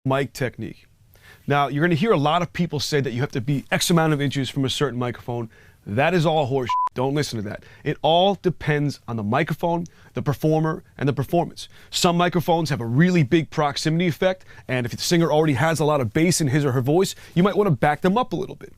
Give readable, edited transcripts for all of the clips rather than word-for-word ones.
mic technique. Now, you're going to hear a lot of people say that you have to be X amount of inches from a certain microphone. That is all horse shit. Don't listen to that. It all depends on the microphone, the performer, and the performance. Some microphones have a really big proximity effect, and if the singer already has a lot of bass in his or her voice, you might want to back them up a little bit.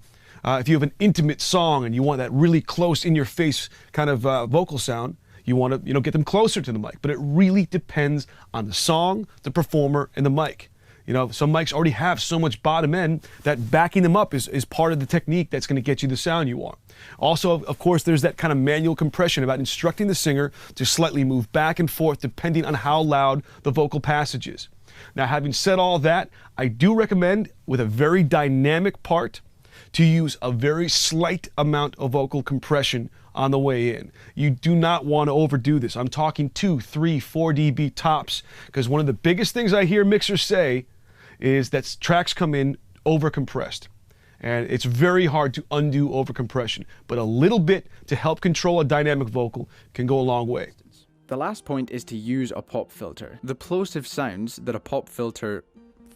If you have an intimate song and you want that really close, in-your-face kind of vocal sound, you want to, get them closer to the mic. But it really depends on the song, the performer, and the mic. Some mics already have so much bottom end that backing them up is part of the technique that's going to get you the sound you want. Also, of course, there's that kind of manual compression about instructing the singer to slightly move back and forth depending on how loud the vocal passage is. Now, having said all that, I do recommend, with a very dynamic part, to use a very slight amount of vocal compression on the way in. You do not want to overdo this. I'm talking 2, 3, 4 dB tops, because one of the biggest things I hear mixers say is that tracks come in overcompressed. And it's very hard to undo overcompression, but a little bit to help control a dynamic vocal can go a long way. The last point is to use a pop filter. The plosive sounds that a pop filter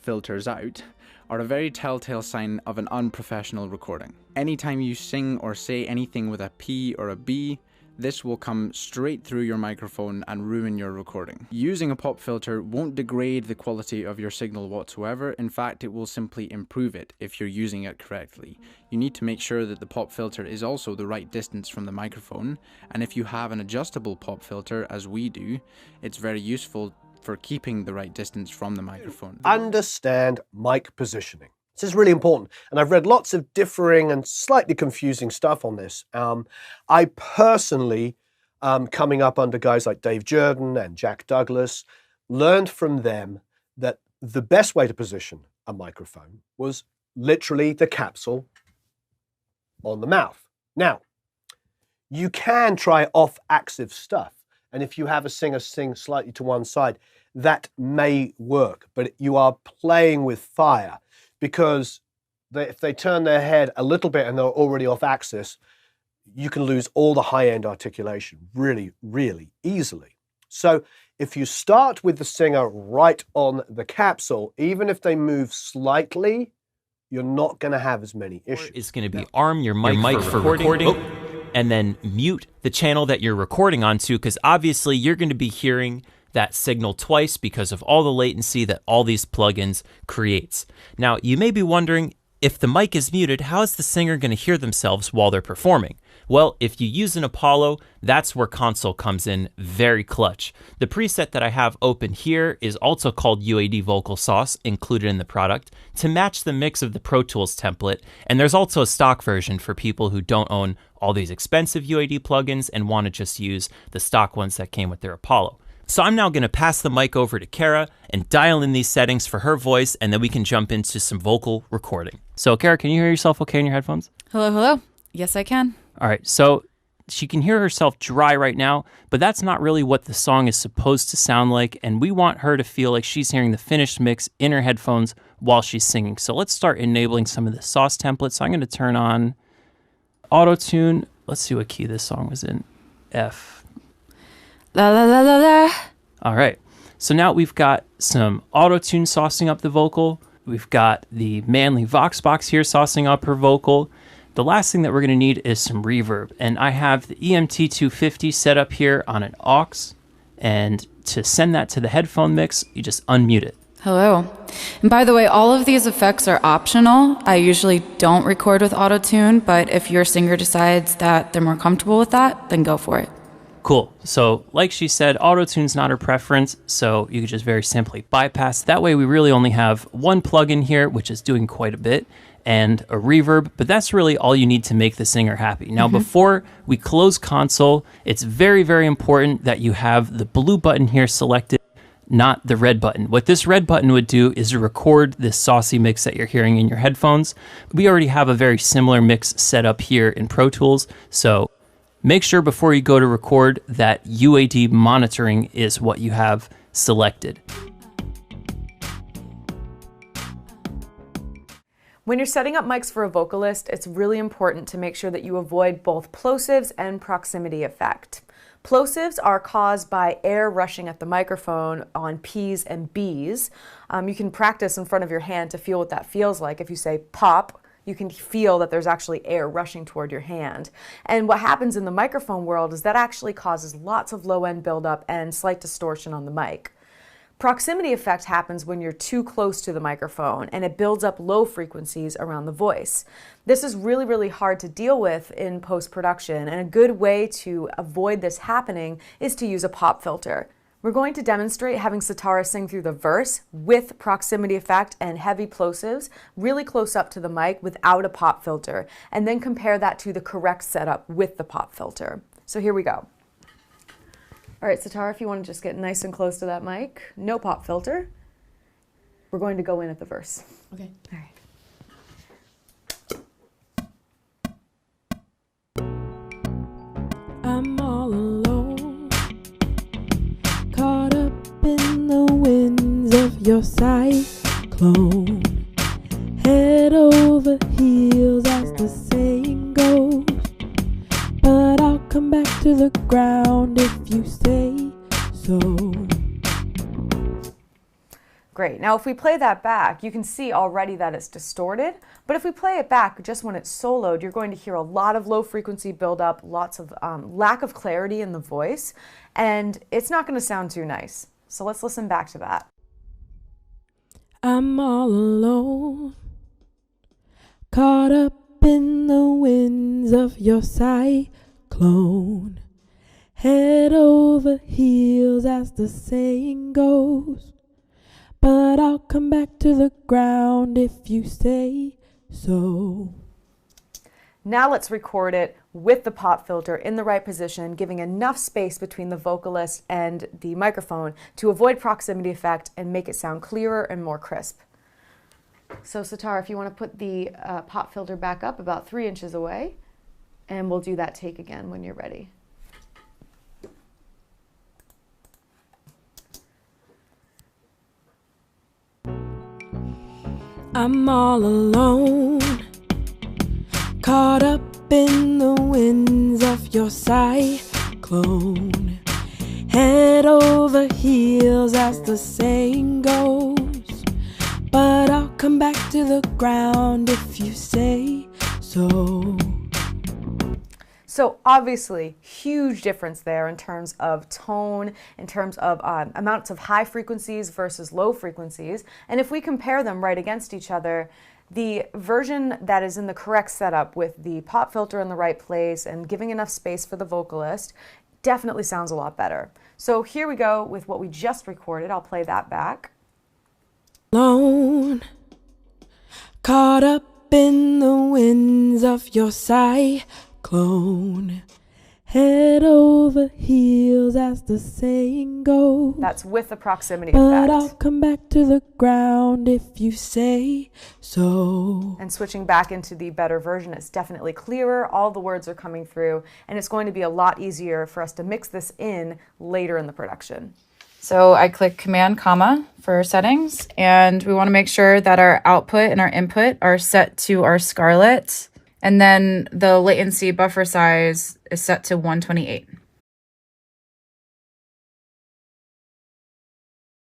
filters out are a very telltale sign of an unprofessional recording. Anytime you sing or say anything with a P or a B, this will come straight through your microphone and ruin your recording. Using a pop filter won't degrade the quality of your signal whatsoever. In fact, it will simply improve it if you're using it correctly. You need to make sure that the pop filter is also the right distance from the microphone, and if you have an adjustable pop filter, as we do, it's very useful for keeping the right distance from the microphone. Understand mic positioning. This is really important, and I've read lots of differing and slightly confusing stuff on this. I personally, coming up under guys like Dave Jordan and Jack Douglas, learned from them that the best way to position a microphone was literally the capsule on the mouth. Now, you can try off-axis stuff, and if you have a singer sing slightly to one side, that may work, but you are playing with fire. Because if they turn their head a little bit and they're already off axis, you can lose all the high-end articulation really, really easily. So if you start with the singer right on the capsule, even if they move slightly, you're not going to have as many issues. It's going to be arm your mic for recording. And then mute the channel that you're recording onto, because obviously you're going to be hearing that signal twice because of all the latency that all these plugins creates. Now, you may be wondering, if the mic is muted, how is the singer going to hear themselves while they're performing? Well, if you use an Apollo, that's where console comes in very clutch. The preset that I have open here is also called UAD Vocal Sauce, included in the product, to match the mix of the Pro Tools template, and there's also a stock version for people who don't own all these expensive UAD plugins and want to just use the stock ones that came with their Apollo. So I'm now going to pass the mic over to Kara and dial in these settings for her voice, and then we can jump into some vocal recording. So Kara, can you hear yourself okay in your headphones? Hello, hello. Yes, I can. All right, so she can hear herself dry right now, but that's not really what the song is supposed to sound like, and we want her to feel like she's hearing the finished mix in her headphones while she's singing. So let's start enabling some of the sauce templates. So I'm going to turn on auto-tune. Let's see what key this song was in. F. La la la la la. All right, so now we've got some auto-tune saucing up the vocal. We've got the Manly Vox box here saucing up her vocal. The last thing that we're going to need is some reverb, and I have the EMT250 set up here on an aux, and to send that to the headphone mix, you just unmute it. Hello. And by the way, all of these effects are optional. I usually don't record with auto-tune, but if your singer decides that they're more comfortable with that, then go for it. Cool. So like she said, auto-tune's not her preference, so you could just very simply bypass. That way we really only have one plugin here, which is doing quite a bit, and a reverb, but that's really all you need to make the singer happy. Now, before we close console, it's very, very important that you have the blue button here selected, not the red button. What this red button would do is record this saucy mix that you're hearing in your headphones. We already have a very similar mix set up here in Pro Tools, so make sure before you go to record that UAD monitoring is what you have selected. When you're setting up mics for a vocalist, it's really important to make sure that you avoid both plosives and proximity effect. Plosives are caused by air rushing at the microphone on P's and B's. You can practice in front of your hand to feel what that feels like. If you say pop, you can feel that there's actually air rushing toward your hand. And what happens in the microphone world is that actually causes lots of low end buildup and slight distortion on the mic. Proximity effect happens when you're too close to the microphone and it builds up low frequencies around the voice. This is really, really hard to deal with in post-production, and a good way to avoid this happening is to use a pop filter. We're going to demonstrate having Sitara sing through the verse with proximity effect and heavy plosives really close up to the mic without a pop filter, and then compare that to the correct setup with the pop filter. So here we go. All right, Sitara, if you want to just get nice and close to that mic, no pop filter. We're going to go in at the verse. Okay. All right. I'm all alone, caught up in the winds of your cyclone. Head over heels as the saying goes, but I'll come back to the ground if you say so. Great. Now, if we play that back, you can see already that it's distorted. But if we play it back just when it's soloed, you're going to hear a lot of low frequency buildup, lots of lack of clarity in the voice, and it's not going to sound too nice. So let's listen back to that. I'm all alone, caught up in the winds of your cyclone. Head over heels as the saying goes, but I'll come back to the ground if you say so. Now let's record it with the pop filter in the right position, giving enough space between the vocalist and the microphone to avoid proximity effect and make it sound clearer and more crisp. So Sitara, if you want to put the pop filter back up about 3 inches away, and we'll do that take again when you're ready. I'm all alone, caught up in the winds of your cyclone. Head over heels as the saying goes, but I'll come back to the ground if you say so. So obviously, huge difference there in terms of tone, in terms of amounts of high frequencies versus low frequencies. And if we compare them right against each other, the version that is in the correct setup with the pop filter in the right place and giving enough space for the vocalist definitely sounds a lot better. So here we go with what we just recorded. I'll play that back. Alone, caught up in the winds of your cyclone. Head over heels as the saying goes. That's with the proximity But effect. I'll come back to the ground if you say so. And switching back into the better version, it's definitely clearer. All the words are coming through, and it's going to be a lot easier for us to mix this in later in the production. So I click Command comma for settings, and we want to make sure that our output and our input are set to our Scarlett, and then the latency buffer size is set to 128.